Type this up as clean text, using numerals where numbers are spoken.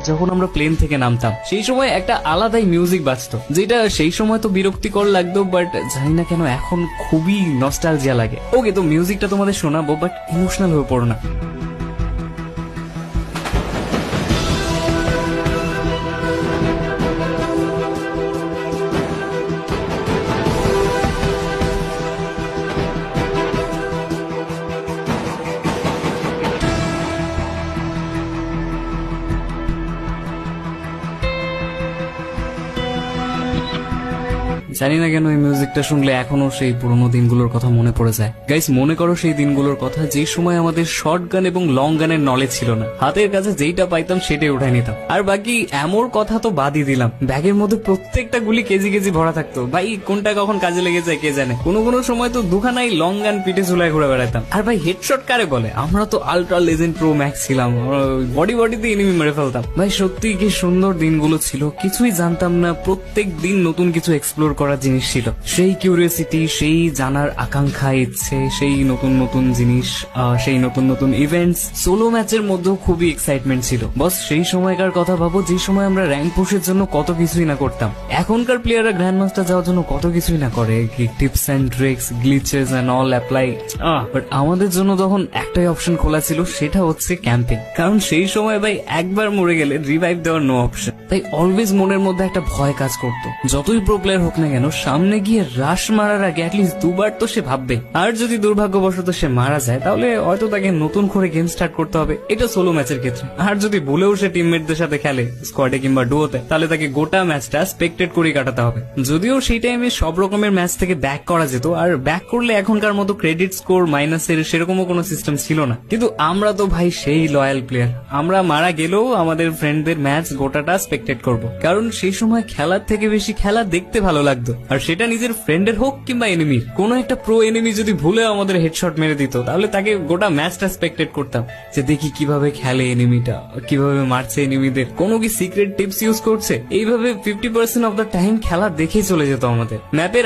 যখন আমরা প্লেন থেকে নামতাম সেই সময় একটা আলাদাই মিউজিক বাজতো, যেটা সেই সময় তো বিরক্তিকর লাগতো, বাট জানি না কেন এখন খুবই নস্টালজিয়া লাগে। ওকে, তো মিউজিকটা তোমাদের শোনাবো, বাট ইমোশনাল হয়ে পড়ো না। জানি না কেন এই মিউজিকটা শুনলে এখনো সেই পুরোনো দিনগুলোর কথা মনে পড়ে যায়। গাইস, মনে করো সেই দিনগুলোর কথা যে সময় আমাদের শর্ট গান এবং লং গানের নলেজ ছিল না, হাতের কাছে যেইটা পাইতাম সেটাই উঠাই নিতাম। আর বাকি এমন কথা তো বাদই দিলাম, ব্যাগের মধ্যে প্রত্যেকটা গুলি কেজি কেজি ভরা থাকতো। ভাই কোনটা কখন কাজে লেগে যায় কে জানে। কোনো কোনো সময় তো দুখানাই লং গান পিঠে ঝুলায় ঘুরে বেড়াতাম। আর ভাই হেডশট কারে বলে, আমরা তো আল্ট্রা লেজেন্ড প্রো ম্যাক্স ছিলাম, বডিতে এনিমি মেরে ফেলতাম। ভাই সত্যি কি সুন্দর দিনগুলো ছিল, কিছুই জানতাম না, প্রত্যেক দিন নতুন কিছু এক্সপ্লোর করার জিনিস ছিল। সেই কিউরিওসিটি, সেই জানার আকাঙ্ক্ষা, ইচ্ছে, সেই নতুন নতুন জিনিস, সেই নতুন নতুন ইভেন্টস। সোলো ম্যাচের মধ্যেও খুবই এক্সাইটমেন্ট ছিল। বস সেই সময়কার কথা ভাবো, যে সময় আমরা র্যাঙ্ক পুশের জন্য কত কিছুই না করতাম। এখনকার প্লেয়াররা গ্র্যান্ড মাস্টার যাওয়ার জন্য কত কিছুই না করে, tips and tricks, glitches and all apply. But আমাদের জন্য তখন একটাই অপশন খোলা ছিল, সেটা হচ্ছে ক্যাম্পিং। কারণ সেই সময় ভাই একবার মরে গেলে রিভাইভ দেওয়ার নো অপশন। তাই অলওয়েজ মনের মধ্যে একটা ভয় কাজ করতো, যতই প্রো প্লেয়ার হোক না কেন সামনে গিয়ে রাশ মারার আগে অ্যাটলিস্ট দুবার তো সে ভাববে। আর যদি দুর্ভাগ্যবশত সে মারা যায় তাহলে হয়তো তাকে নতুন করে গেম স্টার্ট করতে হবে। এটা সোলো ম্যাচের ক্ষেত্রে। আর যদি ভুলেও সে টিমমেটদের সাথে খেলে স্কোয়াডে কিংবা ডুয়োতে, তাহলে তাকে গোটা ম্যাচটা স্পেক্টেট করে কাটাতে হবে। যদিও সেই টাইমে সব রকমের ম্যাচ থেকে ব্যাক করা যেত, আর ব্যাক করলে এখনকার মতো ক্রেডিট স্কোর মাইনাসের সেরকমও কোনো সিস্টেম ছিল না। কিন্তু আমরা তো ভাই সেই লয়াল প্লেয়ার, আমরা মারা গেলেও আমাদের ফ্রেন্ডদের ম্যাচ গোটাটা স্পেক্টেট করব। কারণ সেই সময় খেলার থেকে বেশি খেলা দেখতে ভালো লাগতো, আর সেটা নিজের ফ্রেন্ডের হোক কিংবা এনিমির। কোনো একটা প্রো এনিমি যদি ভুলে আমাদের হেডশট মেরে দিত, তাহলে তাকে গোটা ম্যাচটা স্পেক্টেট করতাম, যে দেখি কিভাবে খেলে এনিমিটা, কিভাবে মারছে এনিমিদের, কোনো কি সিক্রেট টিপস ইউজ করছে। এইভাবে 50% অফ দ্য টাইম খেলা দেখেই চলে যেত আমাদের। ম্যাপের